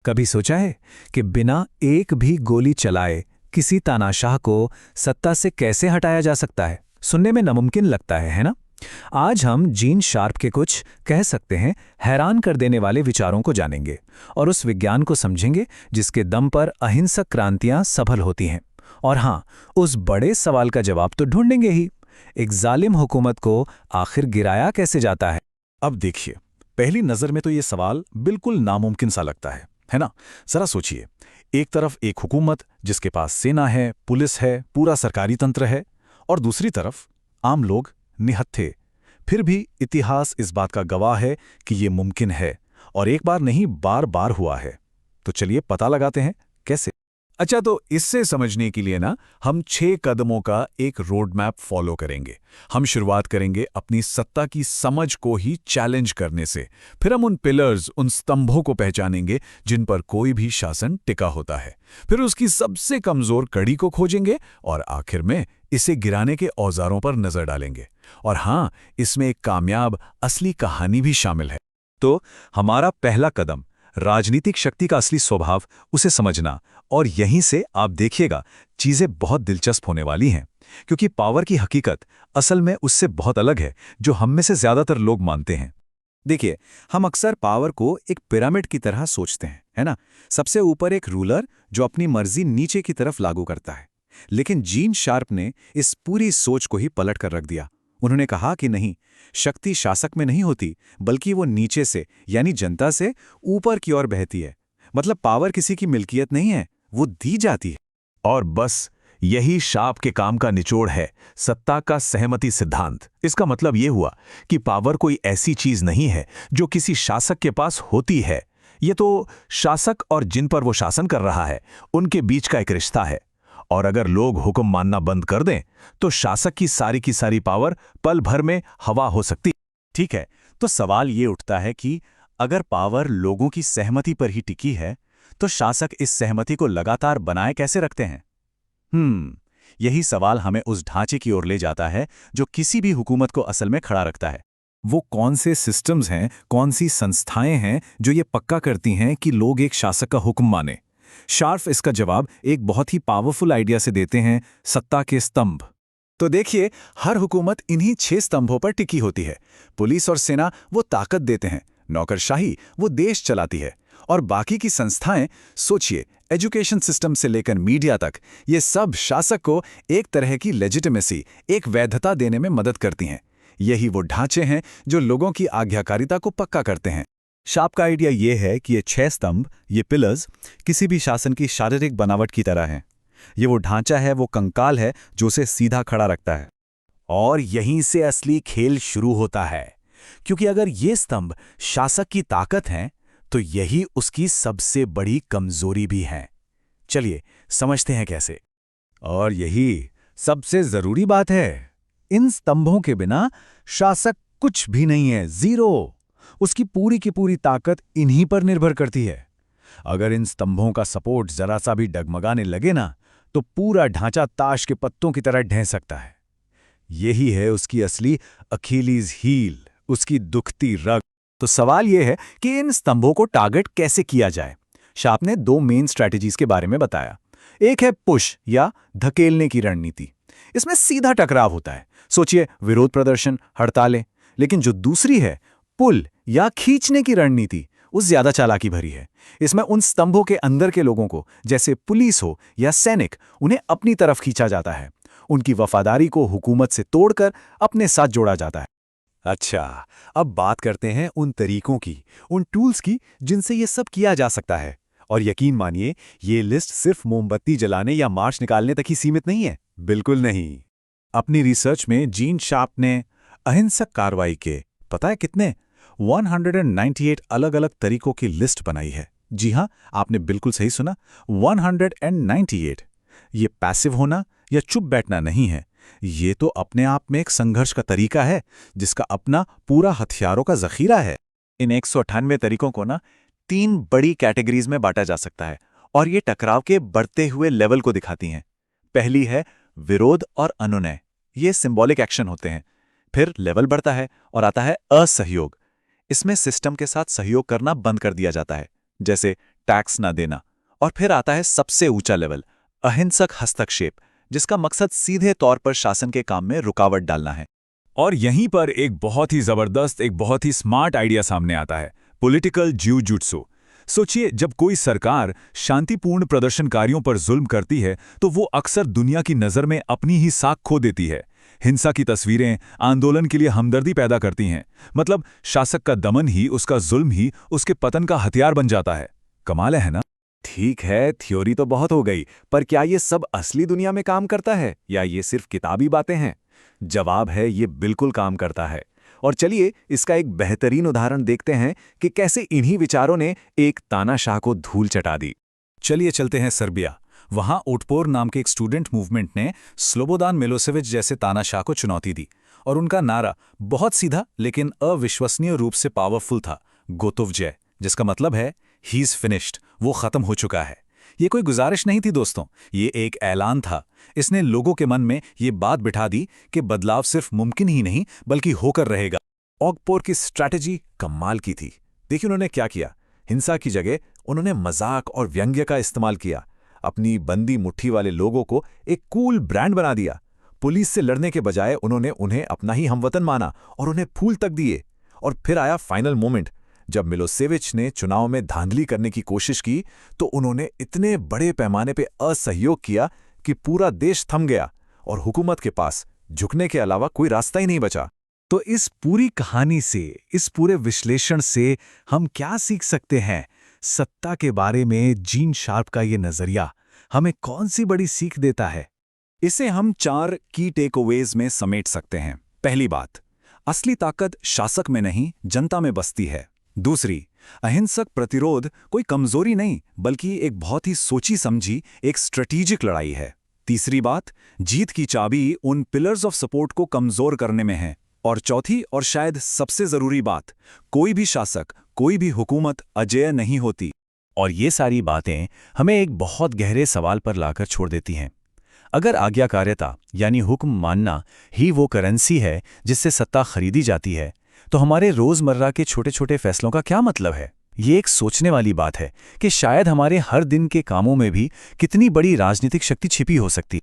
कभी सोचा है कि बिना एक भी गोली चलाए किसी तानाशाह को सत्ता से कैसे हटाया जा सकता है? सुनने में नामुमकिन लगता है ना? आज हम जीन शार्प के कुछ कह सकते हैं हैरान कर देने वाले विचारों को जानेंगे और उस विज्ञान को समझेंगे जिसके दम पर अहिंसक क्रांतियां सफल होती हैं। और हाँ, उस बड़े सवाल का जवाब तो ढूंढेंगे ही, एक जालिम हुकूमत को आखिर गिराया कैसे जाता है? अब देखिए, पहली नजर में तो ये सवाल बिल्कुल नामुमकिन सा लगता है ना? जरा सोचिए, एक तरफ एक हुकूमत जिसके पास सेना है, पुलिस है, पूरा सरकारी तंत्र है, और दूसरी तरफ आम लोग, निहत्थे। फिर भी इतिहास इस बात का गवाह है कि ये मुमकिन है, और एक बार नहीं बार बार हुआ है। तो चलिए पता लगाते हैं कैसे। अच्छा, तो इससे समझने के लिए ना हम 6 कदमों का एक रोड मैप फॉलो करेंगे। हम शुरुआत करेंगे अपनी सत्ता की समझ को ही चैलेंज करने से। फिर हम उन पिलर्स, उन स्तंभों को पहचानेंगे जिन पर कोई भी शासन टिका होता है। फिर उसकी सबसे कमजोर कड़ी को खोजेंगे और आखिर में इसे गिराने के औजारों पर नजर डालेंगे। और हाँ, इसमें एक कामयाब असली कहानी भी शामिल है। तो हमारा पहला कदम, राजनीतिक शक्ति का असली स्वभाव, उसे समझना। और यहीं से आप देखिएगा चीजें बहुत दिलचस्प होने वाली हैं, क्योंकि पावर की हकीकत असल में उससे बहुत अलग है जो हम में से ज्यादातर लोग मानते हैं। देखिए, हम अक्सर पावर को एक पिरामिड की तरह सोचते हैं, है ना? सबसे ऊपर एक रूलर जो अपनी मर्जी नीचे की तरफ लागू करता है। लेकिन जीन शार्प ने इस पूरी सोच को ही पलट कर रख दिया। उन्होंने कहा कि नहीं, शक्ति शासक में नहीं होती, बल्कि वो नीचे से, यानी जनता से ऊपर की ओर बहती है। मतलब पावर किसी की मिल्कियत नहीं है, वो दी जाती है। और बस यही शार्प के काम का निचोड़ है, सत्ता का सहमति सिद्धांत। इसका मतलब ये हुआ कि पावर कोई ऐसी चीज नहीं है जो किसी शासक के पास होती है। ये तो शासक और जिन पर वो शासन कर रहा है उनके बीच का एक रिश्ता है। और अगर लोग हुक्म मानना बंद कर दें तो शासक की सारी पावर पल भर में हवा हो सकती। ठीक है, तो सवाल ये उठता है कि अगर पावर लोगों की सहमति पर ही टिकी है, तो शासक इस सहमति को लगातार बनाए कैसे रखते हैं? यही सवाल हमें उस ढांचे की ओर ले जाता है जो किसी भी हुकूमत को असल में खड़ा रखता है। वो कौन से सिस्टम्स हैं, कौन सी संस्थाएं हैं जो ये पक्का करती हैं कि लोग एक शासक का हुक्म माने? शार्प इसका जवाब एक बहुत ही पावरफुल आइडिया से देते हैं, सत्ता के स्तंभ। तो देखिए, हर हुकूमत इन्हीं 6 स्तंभों पर टिकी होती है। पुलिस और सेना वो ताकत देते हैं, नौकरशाही वो देश चलाती है, और बाकी की संस्थाएं, सोचिए एजुकेशन सिस्टम से लेकर मीडिया तक, ये सब शासक को एक तरह की लेजिटिमेसी, एक वैधता देने में मदद करती हैं। यही वो ढांचे हैं जो लोगों की आज्ञाकारिता को पक्का करते हैं। शार्प का आइडिया ये है कि ये 6 स्तंभ, ये पिलर्स, किसी भी शासन की शारीरिक बनावट की तरह हैं। ये वो ढांचा है, वो कंकाल है जो उसे सीधा खड़ा रखता है। और यहीं से असली खेल शुरू होता है, क्योंकि अगर ये स्तंभ शासक की ताकत हैं, तो यही उसकी सबसे बड़ी कमजोरी भी है। चलिए समझते हैं कैसे। और यही सबसे जरूरी बात है, इन स्तंभों के बिना शासक कुछ भी नहीं है, जीरो। उसकी पूरी की पूरी ताकत इन्हीं पर निर्भर करती है। अगर इन स्तंभों का सपोर्ट जरा सा भी डगमगाने लगे ना, तो पूरा ढांचा ताश के पत्तों की तरह ढह सकता है। यही है उसकी असली अखिलीज हील, उसकी दुखती रग। तो सवाल यह है कि इन स्तंभों को टारगेट कैसे किया जाए। शार्प ने 2 मेन स्ट्रैटेजीज के बारे में बताया। एक है पुश या धकेलने की रणनीति। इसमें सीधा टकराव होता है, सोचिए विरोध प्रदर्शन, हड़तालें। लेकिन जो दूसरी है पुल या खींचने की रणनीति, उस ज्यादा चालाकी भरी है। इसमें उन स्तंभों के अंदर के लोगों को, जैसे पुलिस हो या सैनिक, उन्हें अपनी तरफ खींचा जाता है। उनकी वफादारी को हुकूमत से तोड़कर अपने साथ जोड़ा जाता है। अच्छा, अब बात करते हैं उन तरीकों की, उन टूल्स की जिनसे ये सब किया जा सकता है। और यकीन मानिए, ये लिस्ट सिर्फ मोमबत्ती जलाने या मार्च निकालने तक ही सीमित नहीं है। बिल्कुल नहीं। अपनी रिसर्च में जीन शार्प ने अहिंसक कार्रवाई के, पता है कितने, 198 अलग अलग तरीकों की लिस्ट बनाई है। जी हां, आपने बिल्कुल सही सुना, 198। ये पैसिव होना या चुप बैठना नहीं है, ये तो अपने आप में एक संघर्ष का तरीका है जिसका अपना पूरा हथियारों का जखीरा है। इन 198 तरीकों को ना 3 बड़ी कैटेगरीज में बांटा जा सकता है, और ये टकराव के बढ़ते हुए लेवल को दिखाती हैं। पहली है विरोध और अनुनय, ये सिंबॉलिक एक्शन होते हैं। फिर लेवल बढ़ता है और आता है असहयोग। इसमें सिस्टम के साथ सहयोग करना बंद कर दिया जाता है, जैसे टैक्स ना देना। और फिर आता है सबसे ऊंचा लेवल, अहिंसक हस्तक्षेप, जिसका मकसद सीधे तौर पर शासन के काम में रुकावट डालना है। और यहीं पर एक बहुत ही जबरदस्त, एक बहुत ही स्मार्ट आइडिया सामने आता है, पॉलिटिकल जियोजुत्सु। सोचिए, जब कोई सरकार शांतिपूर्ण प्रदर्शनकारियों पर जुल्म करती है तो वो अक्सर दुनिया की नज़र में अपनी ही साख खो देती है। हिंसा की तस्वीरें आंदोलन के लिए हमदर्दी पैदा करती हैं। मतलब शासक का दमन ही, उसका जुल्म ही उसके पतन का हथियार बन जाता है। कमाल है ना? ठीक है, थ्योरी तो बहुत हो गई, पर क्या ये सब असली दुनिया में काम करता है या ये सिर्फ किताबी बातें हैं? जवाब है, ये बिल्कुल काम करता है। और चलिए इसका एक बेहतरीन उदाहरण देखते हैं कि कैसे इन्हीं विचारों ने एक तानाशाह को धूल चटा दी। चलिए चलते हैं सर्बिया। वहां ओटपोर नाम के एक स्टूडेंट मूवमेंट ने स्लोबोदान मिलोसेविच जैसे तानाशाह को चुनौती दी, और उनका नारा बहुत सीधा लेकिन अविश्वसनीय रूप से पावरफुल था, गोतोव जय, जिसका मतलब है ही इज फिनिश्ड, वो खत्म हो चुका है। ये कोई गुजारिश नहीं थी दोस्तों, ये एक ऐलान था। इसने लोगों के मन में ये बात बिठा दी कि बदलाव सिर्फ मुमकिन ही नहीं बल्कि होकर रहेगा। ओगपोर की स्ट्रैटेजी कमाल की थी। देखिए उन्होंने क्या किया। हिंसा की जगह उन्होंने मजाक और व्यंग्य का इस्तेमाल किया। अपनी बंदी मुट्ठी वाले लोगों को एक कूल ब्रांड बना दिया। पुलिस से लड़ने के बजाय उन्होंने उन्हें अपना ही हमवतन माना और उन्हें फूल तक दिए। और फिर आया फाइनल मोमेंट, जब मिलोसेविच ने चुनाव में धांधली करने की कोशिश की तो उन्होंने इतने बड़े पैमाने पे असहयोग किया कि पूरा देश थम गया और हुकूमत के पास झुकने के अलावा कोई रास्ता ही नहीं बचा। तो इस पूरी कहानी से, इस पूरे विश्लेषण से हम क्या सीख सकते हैं? सत्ता के बारे में जीन शार्प का ये नजरिया हमें कौन सी बड़ी सीख देता है? इसे हम 4 की टेकअवेज में समेट सकते हैं। पहली बात, असली ताकत शासक में नहीं, जनता में बसती है। दूसरी, अहिंसक प्रतिरोध कोई कमजोरी नहीं बल्कि एक बहुत ही सोची समझी एक स्ट्रेटेजिक लड़ाई है। तीसरी बात, जीत की चाबी उन पिलर्स ऑफ सपोर्ट को कमजोर करने में है। और चौथी और शायद सबसे जरूरी बात, कोई भी शासक, कोई भी हुकूमत अजेय नहीं होती। और ये सारी बातें हमें एक बहुत गहरे सवाल पर लाकर छोड़ देती हैं। अगर आज्ञाकारिता यानी हुक्म मानना ही वो करेंसी है जिससे सत्ता खरीदी जाती है, तो हमारे रोजमर्रा के छोटे छोटे फैसलों का क्या मतलब है? ये एक सोचने वाली बात है कि शायद हमारे हर दिन के कामों में भी कितनी बड़ी राजनीतिक शक्ति छिपी हो सकती है।